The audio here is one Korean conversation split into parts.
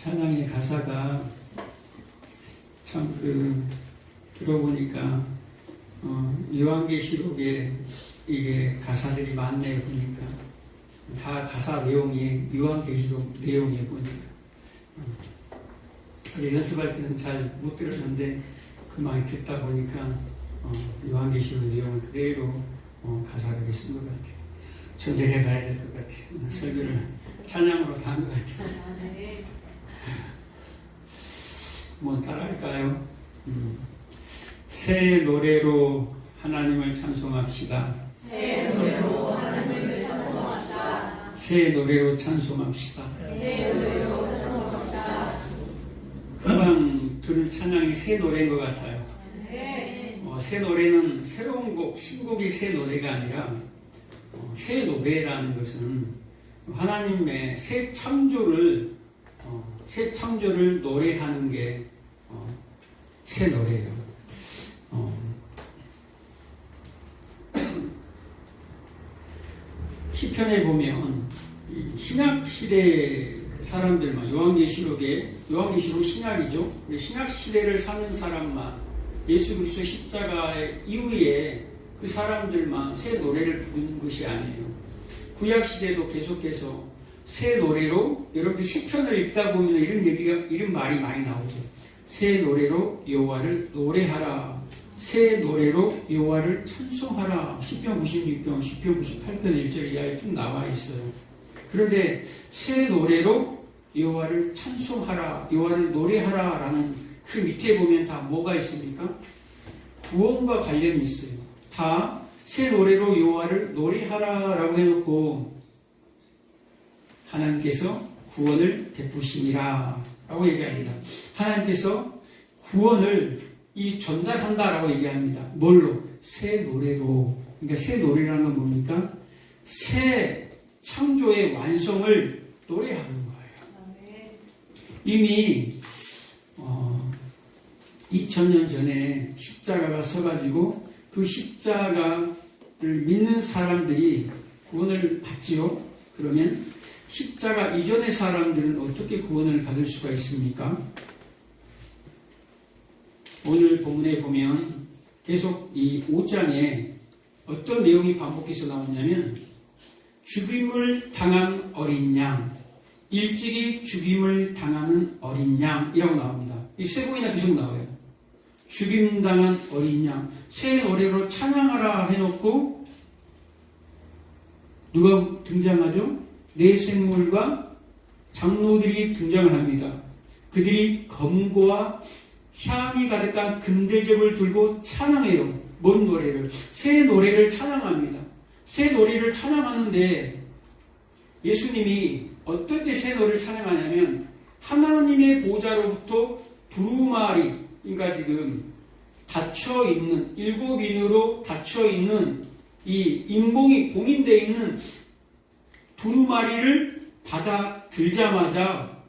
찬양의 가사가 참 들어보니까 요한계시록에 이게 가사들이 많네요. 보니까 다 가사 내용이 요한계시록 내용이에요. 보니까 연습할 때는 잘 못 들었는데 그만 듣다 보니까 요한계시록 내용을 그대로 가사를 쓴 것 같아요. 전달해 가야 될 것 같아요. 설교를 찬양으로 다 한 것 같아요. 뭐 따라할까요? 새 노래로 하나님을 찬송합시다. 새 노래로 하나님을 찬송합시다. 새 노래로 찬송합시다. 새 노래로 찬송합시다. 금방 들은 찬양이 새 노래인 것 같아요. 새 노래는 새로운 곡, 신곡이 새 노래가 아니라 새 노래라는 것은 하나님의 새 창조를 노래하는 게 새 노래예요. 시편에 보면 신약 시대 사람들만 요한계시록 신약이죠. 신약 시대를 사는 사람만 예수 그리스도 십자가 이후에 그 사람들만 새 노래를 부르는 것이 아니에요. 구약 시대도 계속해서 새 노래로 여러분들 시편을 읽다 보면 이런 말이 많이 나오죠. 새 노래로 여호와를 노래하라. 새 노래로 여호와를 찬송하라. 시편 96편, 시편 98편 1절 이하에 쭉 나와 있어요. 그런데 새 노래로 여호와를 찬송하라, 여호와를 노래하라 라는 그 밑에 보면 다 뭐가 있습니까? 구원과 관련이 있어요. 다 새 노래로 여호와를 노래하라 라고 해놓고 하나님께서 구원을 베푸시니라 라고 얘기합니다. 하나님께서 구원을 전달한다라고 얘기합니다. 뭘로? 새 노래로. 그러니까 새 노래라는 건 뭡니까? 새 창조의 완성을 노래하는 거예요. 이미 2000년 전에 십자가가 서가지고 그 십자가를 믿는 사람들이 구원을 받지요. 그러면 십자가 이전의 사람들은 어떻게 구원을 받을 수가 있습니까? 오늘 본문에 보면 계속 이 5장에 어떤 내용이 반복해서 나오냐면 죽임을 당한 어린 양, 일찍이 죽임을 당하는 어린 양이라고 나옵니다. 이 세 번이나 계속 나와요. 죽임당한 어린 양, 새 노래로 찬양하라 해놓고 누가 등장하죠? 네 생물과 장로들이 등장을 합니다. 그들이 검고와 향이 가득한 금대접을 들고 찬양해요. 뭔 노래를? 새 노래를 찬양합니다. 새 노래를 찬양하는데 예수님이 어떨 때 새 노래를 찬양하냐면 하나님의 보좌로부터 두루마리, 그러니까 지금 닫혀있는, 7인으로 닫혀있는 이 인공이 봉인되어 있는 두루마리를 받아 들자마자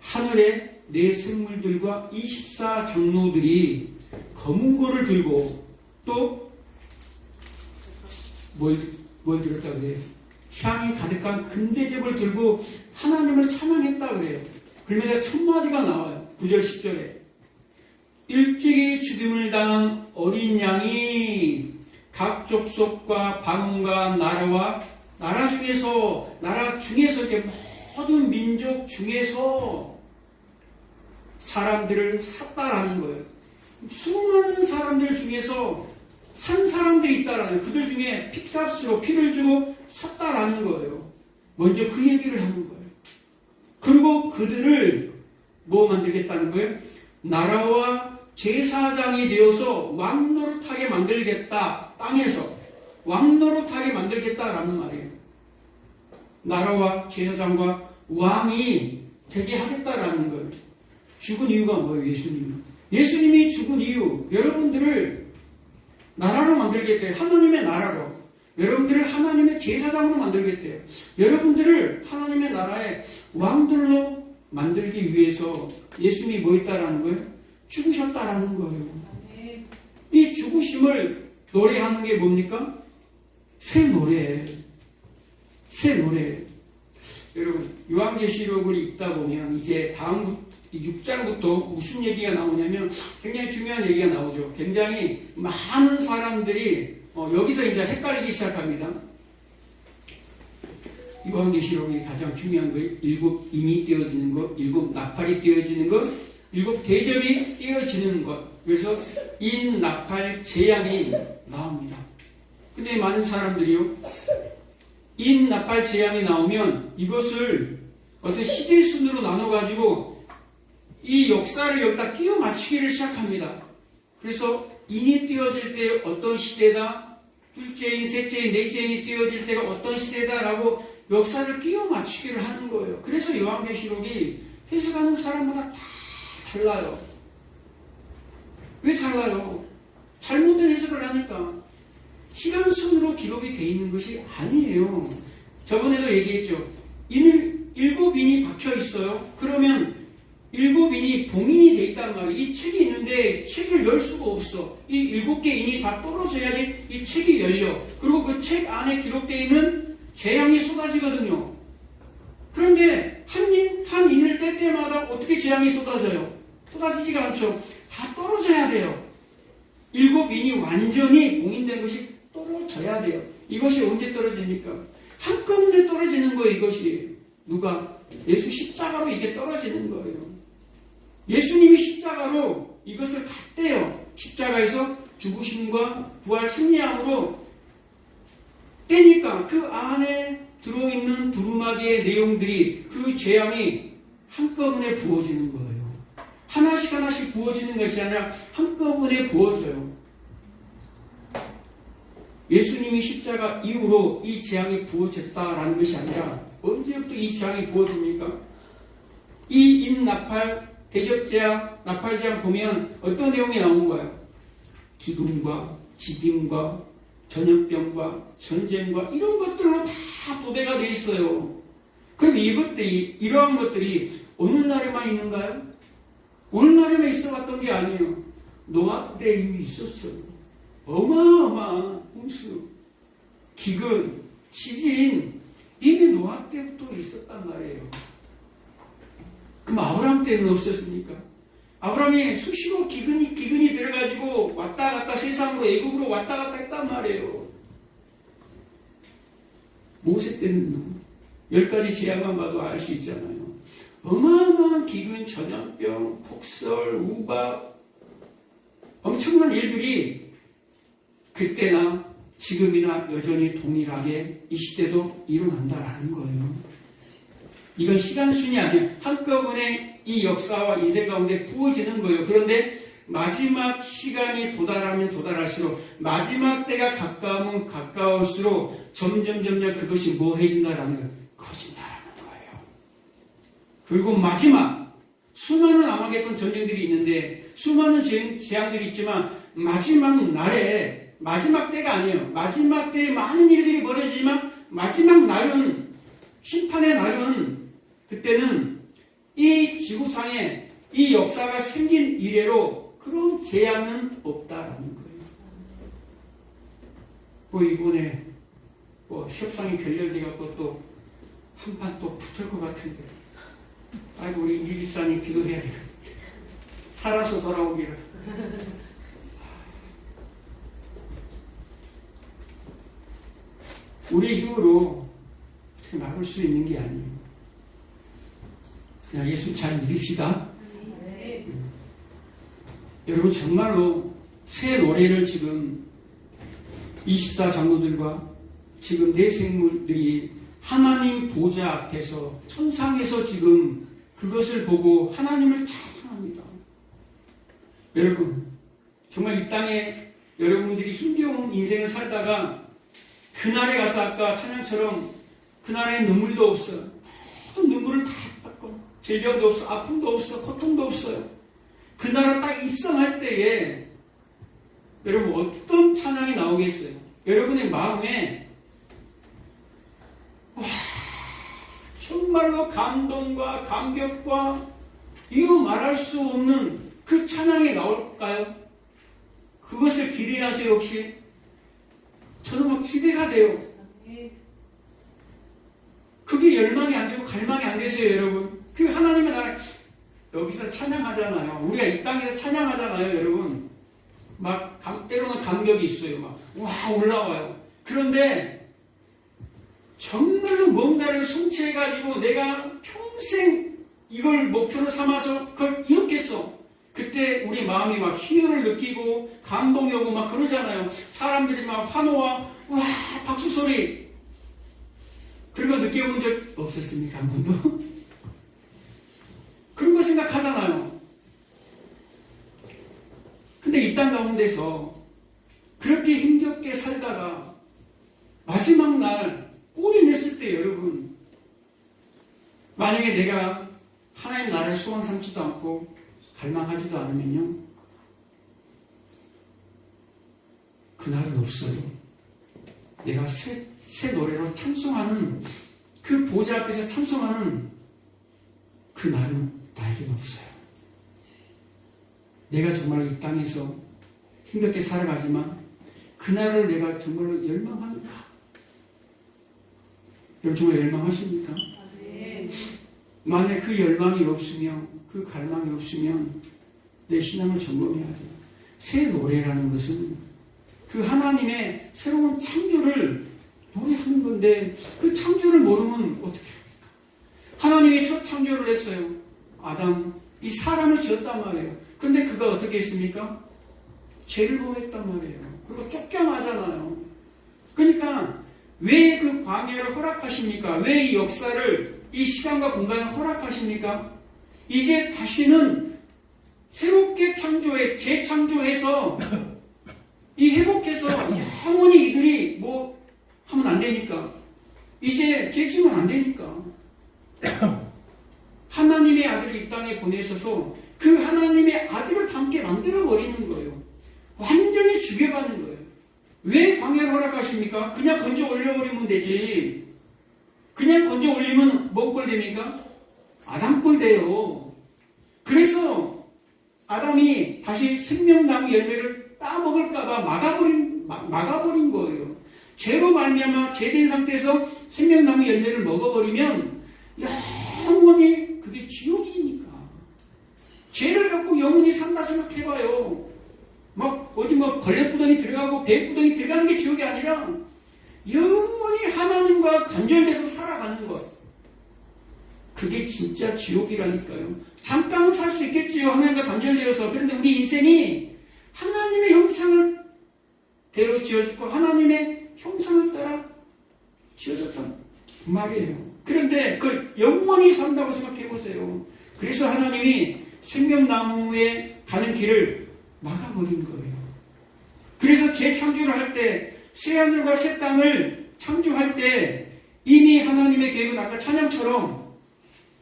하늘에 네 생물들과 24장로들이 검은 고를 들고 또 뭘 들었다 그래요? 향이 가득한 금대접을 들고 하나님을 찬양했다 그래요. 그러면서 첫마디가 나와요. 9절 10절에 일찍이 죽임을 당한 어린 양이 각 족속과 방언과 나라 중에서 이렇게 모든 민족 중에서 사람들을 샀다라는 거예요. 수많은 사람들 중에서 산 사람들이 있다라는 거예요. 그들 중에 핏값으로 피를 주고 샀다라는 거예요. 먼저 그 얘기를 하는 거예요. 그리고 그들을 뭐 만들겠다는 거예요? 나라와 제사장이 되어서 왕노릇하게 만들겠다. 땅에서 왕노릇하게 만들겠다라는 말이에요. 나라와 제사장과 왕이 되게 하겠다라는 거예요. 죽은 이유가 뭐예요? 예수님이 죽은 이유, 여러분들을 나라로 만들겠대요. 하나님의 나라로. 여러분들을 하나님의 제사장으로 만들겠대요. 여러분들을 하나님의 나라의 왕들로 만들기 위해서 예수님이 뭐 했다라는 거예요? 죽으셨다라는 거예요. 이 죽으심을 노래하는 게 뭡니까? 새 노래. 여러분 요한계시록을 읽다 보면 이제 다음 6장부터 무슨 얘기가 나오냐면 굉장히 중요한 얘기가 나오죠. 굉장히 많은 사람들이 여기서 이제 헷갈리기 시작합니다. 요한계시록이 가장 중요한 거예요. 7 인이 떼어지는 것, 7 나팔이 떼어지는 것, 7 대접이 떼어지는 것. 그래서 인, 나팔, 재앙이 나옵니다. 근데 많은 사람들이요, 인, 나팔, 재앙이 나오면 이것을 어떤 시대 순으로 나눠가지고 이 역사를 여기다 끼워 맞추기를 시작합니다. 그래서 인이 떼어질 때 어떤 시대다, 둘째인, 셋째인, 넷째인이 떼어질 때가 어떤 시대다라고 역사를 끼워 맞추기를 하는 거예요. 그래서 요한계시록이 해석하는 사람마다 다 달라요. 왜 달라요? 잘못된 해석을 하니까. 시간순으로 기록이 되어 있는 것이 아니에요. 저번에도 얘기했죠. 7인이 박혀 있어요. 그러면 7인이 봉인이 되어 있단 말이에요. 이 책이 있는데 책을 열 수가 없어. 이 7개 인이 다 떨어져야지 이 책이 열려. 그리고 그 책 안에 기록되어 있는 재앙이 쏟아지거든요. 그런데 한 인을 뗄 때마다 어떻게 재앙이 쏟아져요? 쏟아지지가 않죠. 다 떨어져야 돼요. 7인이 완전히 봉인된 것이 떨어져야 돼요. 이것이 언제 떨어집니까? 한꺼번에 떨어지는 거예요. 이것이 누가? 예수 십자가로 이게 떨어지는 거예요. 예수님이 십자가로 이것을 다 떼요. 십자가에서 죽으심과 부활 승리함으로 떼니까 그 안에 들어있는 두루마기의 내용들이, 그 재앙이 한꺼번에 부어지는 거예요. 하나씩 하나씩 부어지는 것이 아니라 한꺼번에 부어져요. 예수님이 십자가 이후로 이 재앙이 부어졌다라는 것이 아니라 언제부터 이 재앙이 부어집니까? 이 인나팔, 대접재앙, 나팔재앙 보면 어떤 내용이 나온가요? 기근과 지진과 전염병과 전쟁과 이런 것들로 다 도배가 되어 있어요. 그럼 이러한 것들이 오늘날에만 있는가요? 오늘날에만 있어왔던 게 아니에요. 노아 때 이미 있었어요. 어마어마한 홍수, 기근, 지진, 이미 노아 때부터 있었단 말이에요. 그럼 아브라함 때는 없었습니까? 아브라함이 수시로 기근이 들어가지고 왔다 갔다 세상으로, 애국으로 왔다 갔다 했단 말이에요. 모세 때는요, 10가지 재앙만 봐도 알 수 있잖아요. 어마어마한 기근, 전염병, 폭설, 우박, 엄청난 일들이 그때나 지금이나 여전히 동일하게 이 시대도 일어난다라는 거예요. 이건 시간순이 아니에요. 한꺼번에 이 역사와 인생 가운데 부어지는 거예요. 그런데 마지막 시간이 도달하면 도달할수록, 마지막 때가 가까우면 가까울수록 점점 그것이 뭐해진다라는 거예요? 커진다라는 거예요. 그리고 마지막, 수많은 암흑의 전쟁들이 있는데, 수많은 재앙들이 있지만, 마지막 날에, 마지막 때가 아니에요. 마지막 때에 많은 일들이 벌어지지만, 마지막 날은, 심판의 날은, 그때는 이 지구상에 이 역사가 생긴 이래로 그런 재앙은 없다라는 거예요. 이번에 협상이 결렬돼갖고 또 한판 또 붙을 것 같은데, 아이고, 우리 인지 집사님 기도해야 되겠다. 살아서 돌아오기를. 우리의 힘으로 어떻게 막을 수 있는 게 아니에요. 그냥 예수 잘 믿읍시다. 여러분, 정말로 새 노래를 지금 24 장로들과 지금 내생물들이 하나님 보좌 앞에서, 천상에서 지금 그것을 보고 하나님을 찬양합니다. 여러분, 정말 이 땅에 여러분들이 힘겨운 인생을 살다가 그날에 가서 아까 찬양처럼 그날에 눈물도 없어요. 모든 눈물을 다 닦고, 질병도 없어, 아픔도 없어, 고통도 없어요. 그날에 딱 입성할 때에 여러분 어떤 찬양이 나오겠어요? 여러분의 마음에 정말로 감동과 감격과 이루 말할 수 없는 그 찬양이 나올까요? 그것을 기대하세요, 혹시? 저는 기대가 돼요. 그게 열망이 안 되고 갈망이 안 되세요, 여러분? 그 하나님의 나라, 여기서 찬양하잖아요. 우리가 이 땅에서 찬양하잖아요, 여러분. 막, 때로는 감격이 있어요. 막, 와, 올라와요. 그런데, 정말로 뭔가를 성취해가지고 내가 평생 이걸 목표로 삼아서 그걸 이뤘겠어. 그때 우리 마음이 막 희열을 느끼고 감동이 오고 막 그러잖아요. 사람들이 막 환호와 와 박수 소리 그런 거 느껴본 적 없었습니까? 한 번도? 그런 거 생각하잖아요. 근데 이 땅 가운데서 그렇게 힘겹게 살다가 마지막 날 꼴이 냈을 때 여러분, 만약에 내가 하나님 나라의 소원 삼지도 않고 갈망하지도 않으면요, 그날은 없어요. 내가 새 노래로 찬송하는 그 보좌 앞에서 찬송하는 그 날은 나에게는 없어요. 내가 정말로 이 땅에서 힘겹게 살아가지만 그날을 내가 정말로 열망하는가? 여러분 정말 열망하십니까? 만약 그 열망이 없으면, 그 갈망이 없으면 내 신앙을 점검해야 돼요. 새 노래라는 것은 그 하나님의 새로운 창조를 노래하는 건데 그 창조를 모르면 어떻게 합니까? 하나님이 첫 창조를 했어요. 아담, 이 사람을 지었단 말이에요. 근데 그가 어떻게 했습니까? 죄를 범했단 말이에요. 그리고 쫓겨나잖아요. 그러니까 왜 그 광야를 허락하십니까? 왜 이 역사를, 이 시간과 공간을 허락하십니까? 이제 다시는 새롭게 재창조해서 이 회복해서 영원히 이들이 뭐 하면 안 되니까. 이제 죄지면 안 되니까. 하나님의 아들을 이 땅에 보내셔서 그 하나님의 아들을 담게 만들어버리는 거예요. 완전히 죽여가는 거예요. 왜 광야를 허락하십니까? 그냥 건져 올려버리면 되지. 그냥 건져 올리면 뭐 꼴 됩니까? 아담 꼴 돼요. 그래서 아담이 다시 생명나무 열매를 따먹을까봐 막아버린 거예요. 죄로 말미암아 죄된 상태에서 생명나무 열매를 먹어버리면 영원히 그게 지옥이니까. 죄를 갖고 영원히 산다 생각해봐요. 막 어디 뭐 걸레구덩이 들어가고 배구덩이 들어가는 게 지옥이 아니라 영원히 하나님과 단절돼서 살아가는 것. 그게 진짜 지옥이라니까요. 잠깐은 살 수 있겠지요. 하나님과 단절되어서. 그런데 우리 인생이 하나님의 형상을 대로 지어졌고 하나님의 형상을 따라 지어졌단 말이에요. 그런데 그걸 영원히 산다고 생각해보세요. 그래서 하나님이 생명나무에 가는 길을 막아버린 거예요. 그래서 재창조를 할 때, 새하늘과 새 땅을 창조할 때 이미 하나님의 계획은 아까 찬양처럼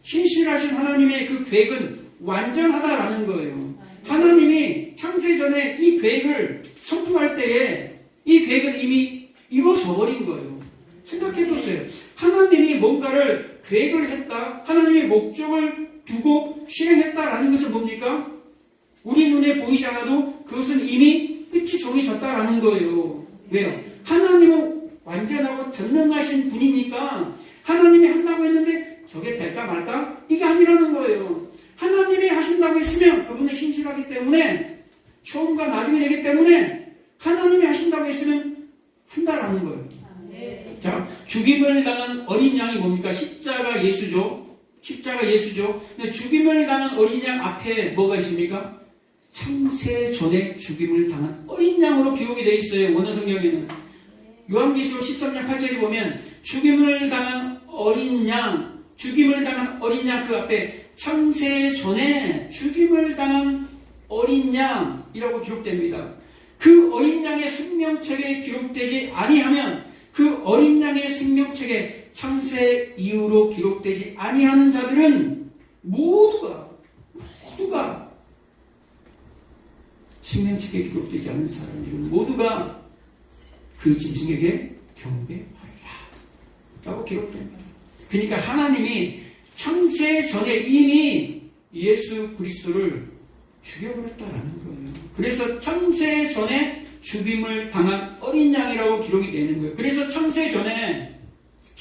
신실하신 하나님의 그 계획은 완전하다라는 거예요. 하나님이 창세전에 이 계획을 선포할 때에 이 계획을 이미 이루어져 버린 거예요. 생각해보세요. 하나님이 뭔가를 계획을 했다, 하나님의 목적을 두고 실행했다라는 것은 뭡니까? 우리 눈에 보이지 않아도 그것은 이미 끝이 정해졌다라는 거예요. 왜요? 하나님은 완전하고 전능하신 분이니까 하나님이 한다고 했는데 저게 될까 말까? 이게 아니라는 거예요. 하나님이 하신다고 했으면 그분은 신실하기 때문에, 처음과 나중이 되기 때문에 하나님이 하신다고 했으면 한다라는 거예요. 자, 죽임을 당한 어린 양이 뭡니까? 십자가 예수죠. 십자가 예수죠. 근데 죽임을 당한 어린 양 앞에 뭐가 있습니까? 창세 전에 죽임을 당한 어린 양으로 기록이 되어 있어요. 원어 성경에는. 요한계시록 13장 8절에 보면 죽임을 당한 어린 양, 죽임을 당한 어린 양 그 앞에 창세 전에 죽임을 당한 어린 양이라고 기록됩니다. 그 어린 양의 생명책에 기록되지 아니하면 그 어린 양의 생명책에 창세 이후로 기록되지 아니하는 자들은 모두가 생명책에 기록되지 않는 사람들은 모두가 그 짐승에게 경배하리라 라고 기록됩니다. 그러니까 하나님이 창세 전에 이미 예수 그리스도를 죽여버렸다라는 거예요. 그래서 창세 전에 죽임을 당한 어린 양이라고 기록이 되는 거예요. 그래서 창세 전에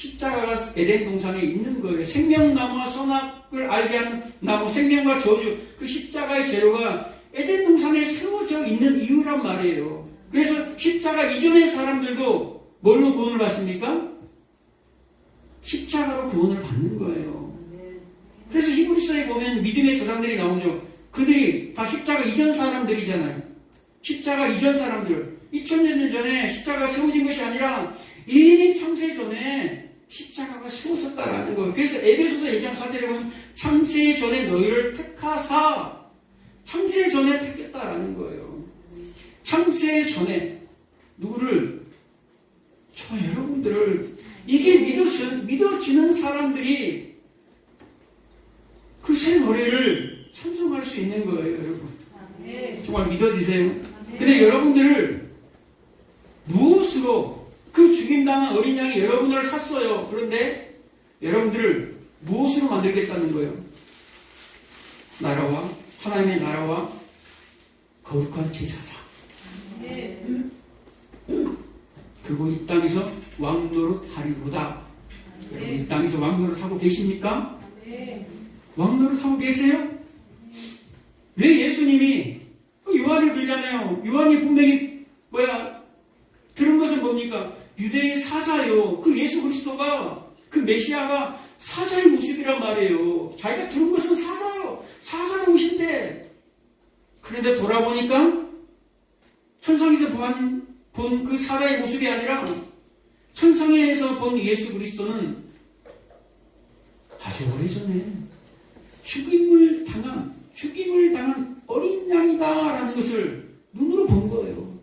십자가가 에덴 동산에 있는 거예요. 생명나무와 선악을 알게 하는 나무, 생명과 저주, 그 십자가의 재료가 에덴 동산에 세워져 있는 이유란 말이에요. 그래서 십자가 이전의 사람들도 뭘로 구원을 받습니까? 십자가로 구원을 받는 거예요. 그래서 히브리서에 보면 믿음의 조상들이 나오죠. 그들이 다 십자가 이전 사람들이잖아요. 십자가 이전 사람들. 2000년 전에 십자가가 세워진 것이 아니라 이미 창세 전에 십자가가 세워졌다라는 거예요. 그래서 에베소서 1장 4절에 보면 창세 전에 너희를 택하사, 창세 전에 택했다라는 거예요. 창세 전에 누구를? 저 여러분들을. 이게 믿어지는 사람들이 그 새 노래를 찬송할 수 있는 거예요, 여러분. 정말 믿어지세요? 근데 여러분들을 무엇으로, 그 죽임당한 어린 양이 여러분들을 샀어요. 그런데 여러분들을 무엇으로 만들겠다는 거예요? 나라와, 하나님의 나라와 거룩한 제사장. 그리고 이 땅에서 왕노릇 하리로다. 여러분, 이 땅에서 왕노릇 하고 계십니까? 왕노릇 하고 계세요? 왜 예수님이, 요한이 그러잖아요. 요한이 분명히 들은 것은 뭡니까? 유대의 사자요. 그 예수 그리스도가, 그 메시아가 사자의 모습이란 말이에요. 자기가 들은 것은 사자요. 사자로 오신대. 그런데 돌아보니까 천상에서 본 그 사자의 모습이 아니라 천상에서 본 예수 그리스도는 아주 오래전에 죽임을 당한 어린 양이다라는 것을 눈으로 본 거예요.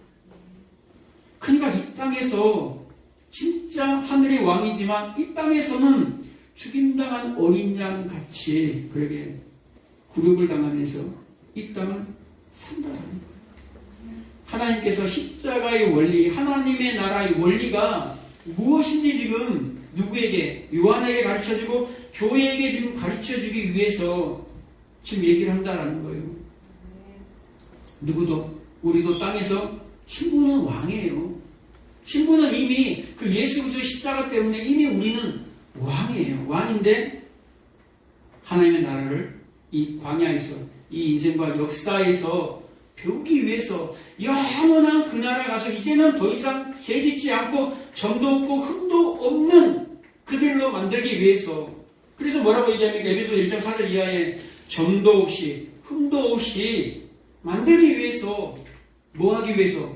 그러니까 이 땅에서 진짜 하늘의 왕이지만 이 땅에서는 죽임당한 어린 양 같이 그에게 굴욕을 당하면서 이 땅을 산다라는 거예요. 하나님께서 십자가의 원리, 하나님의 나라의 원리가 무엇인지 지금 누구에게, 요한에게 가르쳐주고 교회에게 지금 가르쳐주기 위해서 지금 얘기를 한다라는 거예요. 누구도, 우리도 땅에서 신부는 왕이에요. 신부는 이미 그 예수 그리스도의 십자가 때문에 이미 우리는 왕이에요. 왕인데 하나님의 나라를 이 광야에서, 이 인생과 역사에서 배우기 위해서 영원한 그 나라 가서 이제는 더 이상 죄짓지 않고 점도 없고 흠도 없는 그들로 만들기 위해서. 그래서 뭐라고 얘기합니까? 에베소 1장 4절 이하에 점도 없이 흠도 없이 만들기 위해서, 뭐 하기 위해서?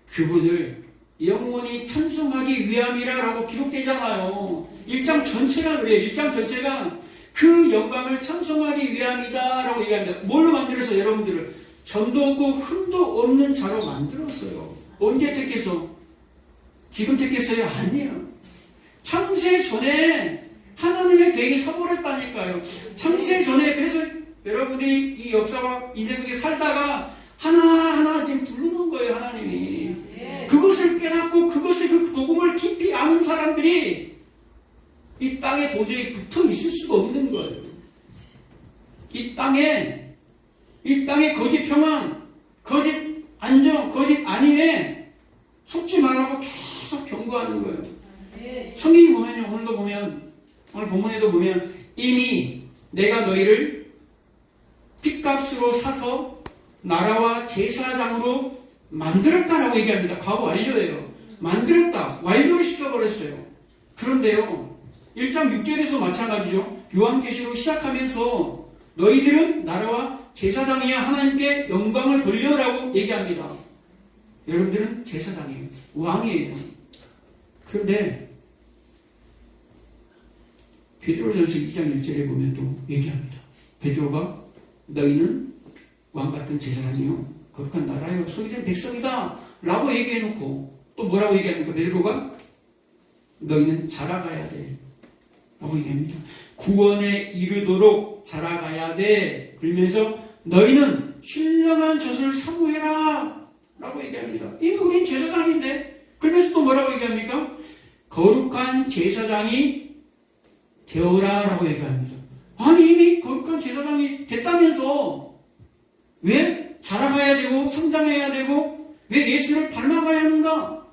그분을 영원히 찬송하기 위함이라고 기록되잖아요. 1장 전체가 그래요. 1장 전체가 그 영광을 찬송하기 위함이다라고 얘기합니다. 뭘로 만들어서 여러분들을? 점도 없고 흠도 없는 자로 만들었어요. 언제 택했어? 지금 택했어요? 아니에요. 창세 전에 하나님의 계획이 서버렸다니까요. 창세 전에. 그래서 여러분이 이 역사와 인생 속에 살다가 하나하나 지금 부르는 거예요, 하나님이. 그것을 깨닫고 그것을, 그 복음을 깊이 아는 사람들이 이 땅에 도저히 붙어 있을 수가 없는 거예요. 이 땅에 거짓 평안, 거짓 안정, 거짓 안위에 속지 말라고 계속 경고하는 거예요. 성경이 보면, 오늘도 보면, 오늘 본문에도 보면 이미 내가 너희를 핏값으로 사서 나라와 제사장으로 만들었다라고 얘기합니다. 과거 완료예요. 만들었다. 완료를 시켜버렸어요. 그런데요, 1장 6절에서 마찬가지죠. 요한계시록 시작하면서 너희들은 나라와 제사장이야 하나님께 영광을 돌려라고 얘기합니다. 여러분들은 제사장이에요. 왕이에요. 그런데 베드로전서 2장 1절에 보면 또 얘기합니다. 베드로가 너희는 왕같은 제사장이요 거룩한 나라요 소유된 백성이다 라고 얘기해놓고 또 뭐라고 얘기합니까? 베드로가 너희는 자라가야 돼 라고 얘기합니다. 구원에 이르도록 자라가야 돼. 그러면서 너희는 신령한 젖을 사모해라 라고 얘기합니다. 이미 우린 제사장인데. 그러면서 또 뭐라고 얘기합니까? 거룩한 제사장이 되어라 라고 얘기합니다. 아니 이미 거룩한 제사장이 됐다면서 왜 자라가야 되고 성장해야 되고 왜 예수를 닮아가야 하는가?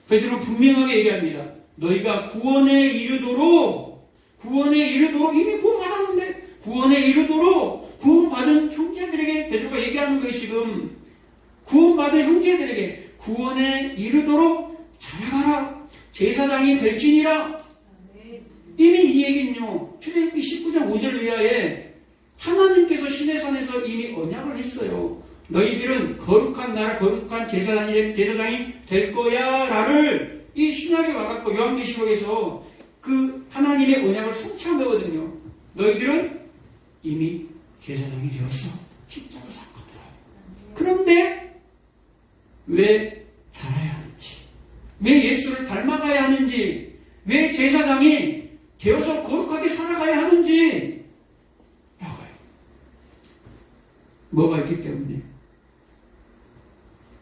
베드로는 분명하게 얘기합니다. 너희가 구원에 이르도록 이미 구원받았는데 구원에 이르도록 구원받은 형제들에게 베드로가 얘기하는 거예요. 지금 구원받은 형제들에게 구원에 이르도록 자라가라. 제사장이 될지니라. 이미 이 얘기는요, 출애굽기 19장 5절 이하에 하나님께서 시내산에서 이미 언약을 했어요. 너희들은 거룩한 나라, 거룩한 제사장이 될 거야 라를 이 신약에 와갖고 요한계시록에서 그 하나님의 언약을 성취한 거거든요. 너희들은 이미 제사장이 되었어. 십자가 사건으로. 그런데 왜 자라야 하는지, 왜 예수를 닮아가야 하는지, 왜 제사장이 되어서 거룩하게 살아가야 하는지 라고요. 뭐가 있기 때문에?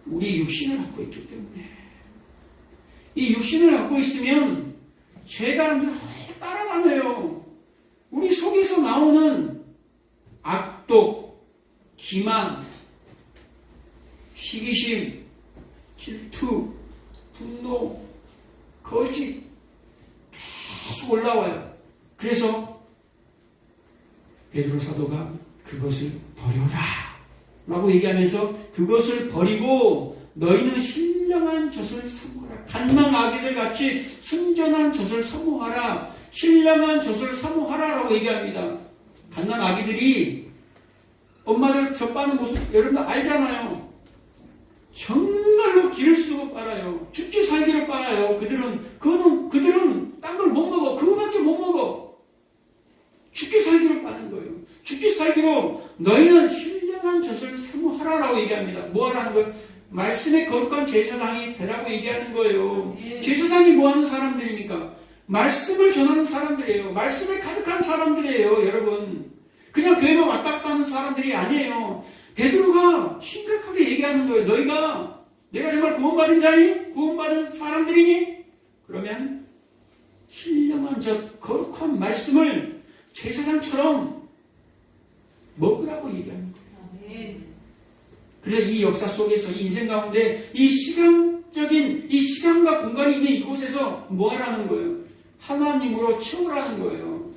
우리 육신을 갖고 있기 때문에. 이 육신을 갖고 있으면 죄가 늘 따라다녀요. 우리 속에서 나오는 악독, 기만, 시기심, 질투, 분노, 거짓 계속 올라와요. 그래서 베드로 사도가 그것을 버려라 라고 얘기하면서 그것을 버리고 너희는 신령한 젖을 사모하라. 갓난 아기들 같이 순전한 젖을 사모하라. 신령한 젖을 사모하라 라고 얘기합니다. 갓난 아기들이 엄마들 젖 빠는 모습 여러분 알잖아요. 정말로 기를 쓰고 빨아요. 죽기 살기를 빨아요. 그들은 딴 걸 못 먹어. 그거밖에 못 먹어. 죽기 살기로 빠는 거예요. 죽기 살기로 너희는 신령한 젖을 사모하라라고 얘기합니다. 뭐 하라는 거예요? 말씀의 거룩한 제사장이 되라고 얘기하는 거예요. 제사장이 뭐 하는 사람들입니까? 말씀을 전하는 사람들이에요. 말씀에 가득한 사람들이에요. 여러분, 그냥 교회만 왔다 갔다 하는 사람들이 아니에요. 베드로가 심각하게 얘기하는 거예요. 내가 정말 구원받은 자니? 구원받은 사람들이니? 그러면 신령한 저 거룩한 말씀을 제사장처럼 먹으라고 얘기하는 거예요. 그래서 이 역사 속에서 이 인생 가운데 이 시간적인 이 시간과 공간이 있는 이곳에서 뭐 하라는 거예요? 하나님으로 채우라는 거예요.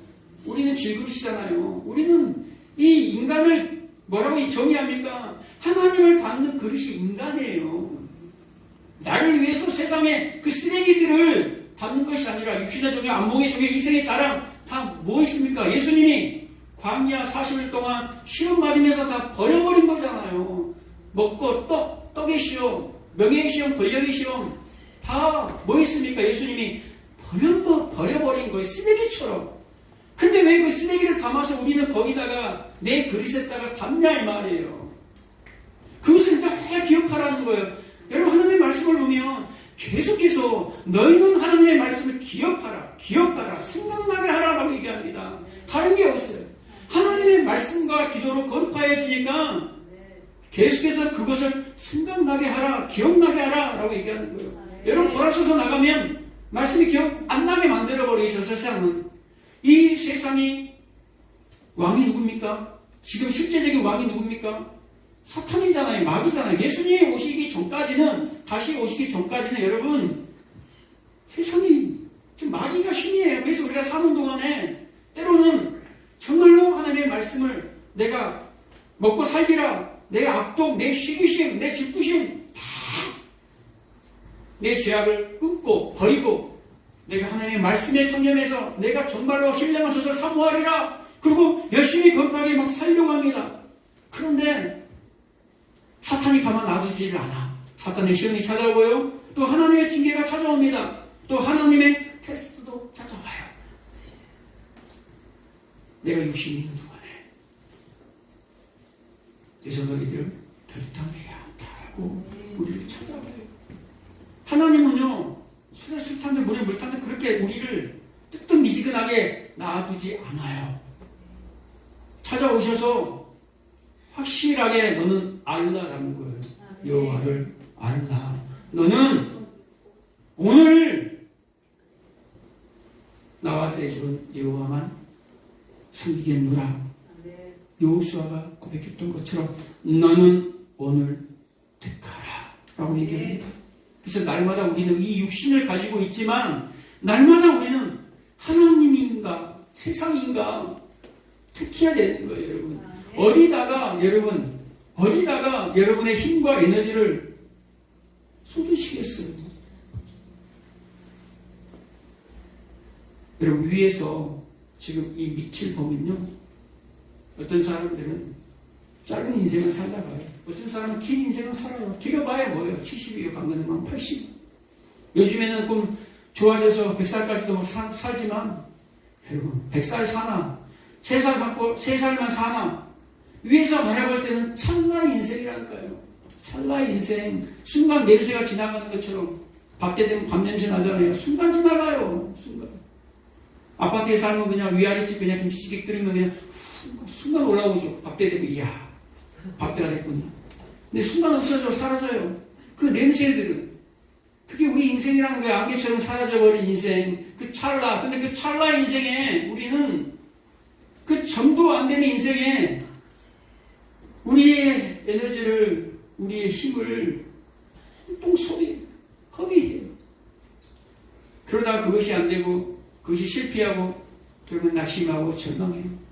우리는 질그릇이잖아요. 우리는 이 인간을 뭐라고 정의합니까? 하나님을 담는 그릇이 인간이에요. 나를 위해서 세상에 그 쓰레기들을 담는 것이 아니라 육신의 종교, 안목의 종교, 인생의 자랑 다 뭐 있습니까? 예수님이 광야 40일 동안 시험 받으면서 다 버려버린 거잖아요. 먹고 떡의 시험, 명예의 시험, 권력의 시험 다 뭐 있습니까? 예수님이 버려버린 거예요. 쓰레기처럼. 근데 왜 그 쓰레기를 담아서 우리는 거기다가 내 그릇에다가 담냐 이 말이에요. 그것을 다 기억하라는 거예요. 여러분, 하나님의 말씀을 보면 계속해서 너희는 하나님의 말씀을 기억하라, 생각나게 하라라고 얘기합니다. 다른 게 없어요. 하나님의 말씀과 기도로 거룩하여지니까 계속해서 그것을 생각나게 하라, 기억나게 하라라고 얘기하는 거예요. 여러분, 돌아서서 나가면 말씀이 기억 안 나게 만들어버리죠. 세상은. 이 세상이 왕이 누굽니까? 지금 실제적인 왕이 누굽니까? 사탄이잖아요. 마귀잖아요. 예수님이 오시기 전까지는, 다시 오시기 전까지는 여러분, 세상이 지금 마귀가 신이에요. 그래서 우리가 사는 동안에 때로는 정말로 하나님의 말씀을 내가 먹고 살기라, 내 악독, 내 시기심, 내 질투심 다 내 죄악을 끊고 버리고 내가 하나님의 말씀에 청렴해서 내가 정말로 신령한 젖을 사모하리라. 그리고 열심히 거룩하게 막 살려고 합니다. 그런데 사탄이 가만 놔두지를 않아. 사탄의 시험이 찾아오고요. 또 하나님의 징계가 찾아옵니다. 또 하나님의 테스트도 찾아와요. 내가 육신이 있는 동안에. 그래서 너희들 결단해야 한다고 우리를 찾아와요. 하나님은요, 술에 술 탄들 물에 물 탄들 그렇게 우리를 뜨뜻미지근하게 놔두지 않아요. 찾아오셔서 확실하게 너는 알라라는 거예요. 여호와를 알라. 너는 오늘 나와 대적은 여호와만 섬기겠노라. 여호수아가 고백했던 것처럼 너는 오늘 택하라 라고 얘기합니다. 그래서 날마다 우리는 이 육신을 가지고 있지만 날마다 우리는 하나님인가 세상인가 택해야 되는 거예요, 여러분. 어디다가 여러분의 힘과 에너지를 쏟으시겠어요? 여러분, 위에서 지금 이 밑을 보면요, 어떤 사람들은 짧은 인생을 살다가요, 어떤 사람은 긴 인생을 살아요. 길어봐야 뭐예요? 70이요, 강건하면 80. 요즘에는 좀 좋아져서 100살까지도 살지만, 여러분, 100살 사나, 3살만 사나, 위에서 바라볼 때는 찰나의 인생이랄까요? 찰나의 인생. 순간 냄새가 지나가는 것처럼, 밥때 되면 밥 냄새 나잖아요. 순간 지나가요. 순간. 아파트에 살면 그냥 위아래집 그냥 김치찌개 끓이면 그냥 순간 올라오죠. 밥때 되면, 이야, 밥때가 됐군요. 근데 순간 없어져, 사라져요. 그 냄새들은. 그게 우리 인생이라는 거예요. 안개처럼 사라져버린 인생. 그 찰나. 근데 그 찰나 인생에 우리는 그 점도 안 되는 인생에 우리의 에너지를, 우리의 힘을 허비해요. 그러다가 그것이 안 되고, 그것이 실패하고, 그러면 낙심하고 절망해요.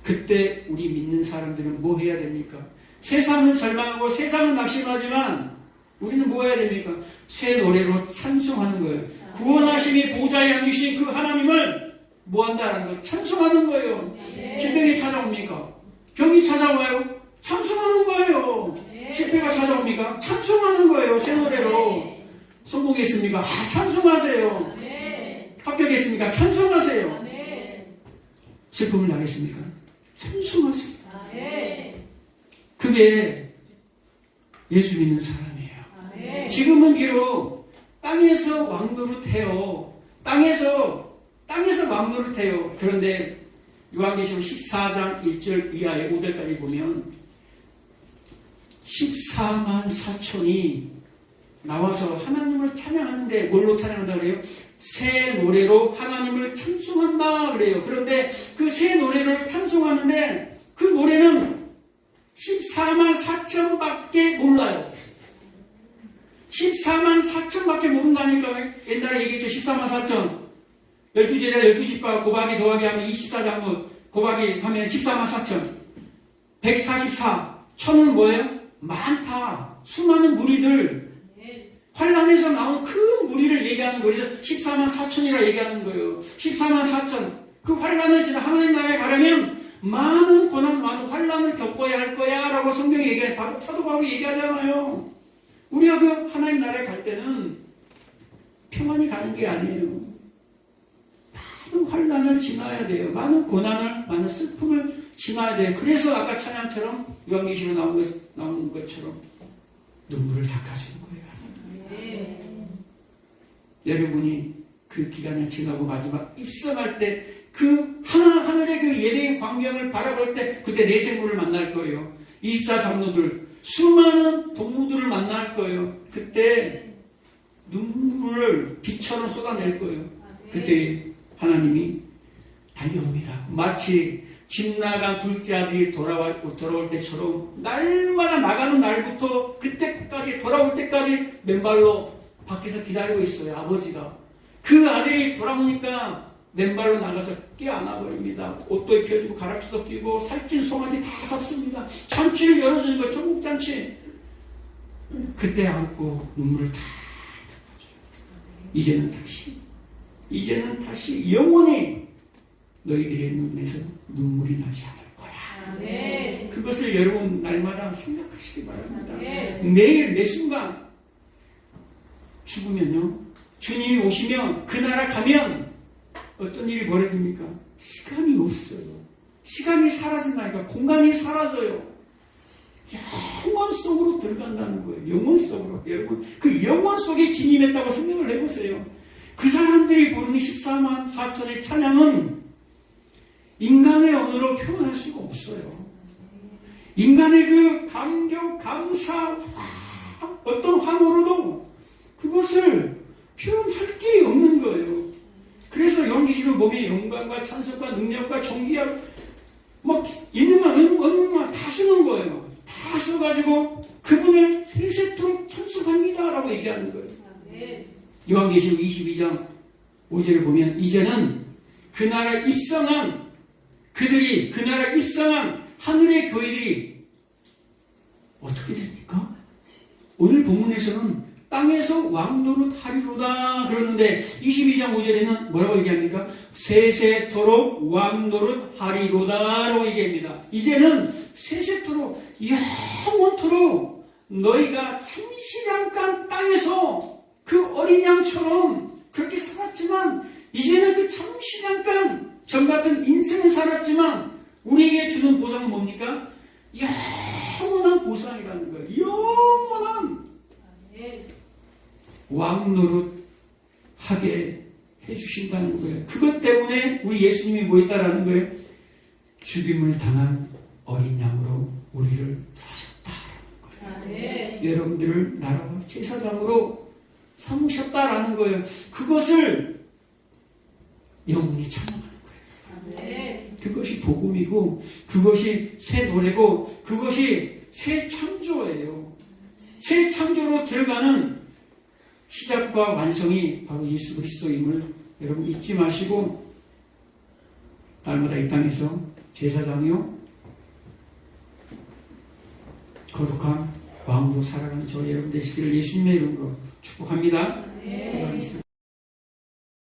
그때 우리 믿는 사람들은 뭐 해야 됩니까? 세상은 절망하고 세상은 낙심하지만 우리는 뭐 해야 됩니까? 새 노래로 찬송하는 거예요. 구원하심이 보좌에 앉으신 그 하나님을 뭐 한다는 거예요? 찬송하는 거예요. 질병이 찾아옵니까? 병이 찾아와요? 찬송하는 거예요. 실패가 찾아옵니까? 찬송하는 거예요. 새 노래로. 성공했습니까? 찬송하세요. 합격했습니까? 찬송하세요. 슬픔을 당했습니까? 찬송하세요. 그게 예수 믿는 사람이에요. 지금은 비록 땅에서 왕노릇해요. 땅에서 왕노릇해요. 그런데 요한계시록 14장 1절 이하의 5절까지 보면 14만 4천이 나와서 하나님을 찬양하는데, 뭘로 찬양한다 그래요? 새 노래로 하나님을 찬송한다 그래요. 그런데 그 새 노래를 찬송하는데 그 노래는 14만 4천밖에 몰라요. 14만 4천밖에 모른다니까요. 옛날에 얘기했죠. 14만 4천. 12제자 12집과 곱하기 더하기 하면 24장로 곱하기 하면 14만 4천. 144. 천은 뭐예요? 많다. 수많은 무리들. 환란에서 나온 그 무리를 얘기하는 거예요. 14만 4천이라 얘기하는 거예요. 14만 4천. 그 환란을 지나 하나님 나라에 가려면 많은 고난, 많은 환란을 겪어야 할 거야 라고 성경이 얘기해요. 바로 사도 바울이 얘기하잖아요. 우리가 그 하나님 나라에 갈 때는 평안히 가는 게 아니에요. 많은 환란을 지나야 돼요. 많은 고난을, 많은 슬픔을 지나야 돼요. 그래서 아까 찬양처럼 요한계시록 나온 것처럼 눈물을 닦아주는 거예요. 여러분이 그 기간을 지나고 마지막 입성할 때 그 하늘의 그 예배의 광명을 바라볼 때 그때 내 생물을 만날 거예요. 24장로들, 수많은 동무들을 만날 거예요. 그때 눈물을 비처럼 쏟아낼 거예요. 그때 하나님이 달려옵니다. 마치 집 나간 둘째 아들이 돌아올 때처럼 날마다 나가는 날부터 그때까지 돌아올 때까지 맨발로 밖에서 기다리고 있어요. 아버지가. 그 아들이 돌아오니까 맨발로 나가서 껴안아버립니다. 옷도 입혀주고 가락지도 끼고 살찐 송아지 다 잡습니다. 잔치를 열어주는 거 전국잔치. 그때 안고 눈물을 다 닦아줘요. 이제는 다시 영원히 너희들의 눈에서 눈물이 나지 않을 거야. 그것을 여러분 날마다 생각하시기 바랍니다. 매일 매 순간 죽으면요, 주님이 오시면 그 나라 가면 어떤 일이 벌어집니까? 시간이 없어요. 시간이 사라진다니까. 공간이 사라져요. 영원 속으로 들어간다는 거예요. 영원 속으로. 여러분, 그 영원 속에 진입했다고 생각을 해보세요. 그 사람들이 부르는 14만 4천의 찬양은 인간의 언어로 표현할 수가 없어요. 인간의 그 감격, 감사, 어떤 환호로도 그것을 표현할 게 없는 거예요. 그래서 요한계시록 보면 영광과 찬송과 능력과 존귀함 막 있는 말 없는 말 다 쓰는 거예요. 다 써가지고 그분을 세세토록 찬송합니다 라고 얘기하는 거예요. 요한계시록 22장 5절을 보면 이제는 그 나라에 입성한 그들이, 그 나라에 입성한 하늘의 교회들이 어떻게 됩니까? 오늘 본문에서는 땅에서 왕노릇 하리로다 그러는데 22장 5절에는 뭐라고 얘기합니까? 세세토록 왕노릇 하리로다 라고 얘기합니다. 이제는 세세토록 영원토록 너희가 잠시 잠깐 땅에서 그 어린 양처럼 그렇게 살았지만 이제는 그 잠시 잠깐 전 같은 인생을 살았지만 우리에게 주는 보상은 뭡니까? 영원한 보상이라는 거예요. 영원한 왕노릇 하게 해주신다는 거예요. 그것 때문에 우리 예수님이 뭐 했다라는 거예요? 죽임을 당한 어린 양으로 우리를 사셨다라는 거예요. 여러분들을 나라와 제사장으로 삼으셨다라는 거예요. 그것을 영원히 찬양하는 거예요. 그것이 복음이고 그것이 새 노래고 그것이 새 창조예요. 새 창조로 들어가는 시작과 완성이 바로 예수 그리스도임을 여러분 잊지 마시고 날마다 이 땅에서 제사장이요 거룩한 왕으로 살아가는 저 여러분 되시기를 예수님의 이름으로 축복합니다. 기도하겠습니다.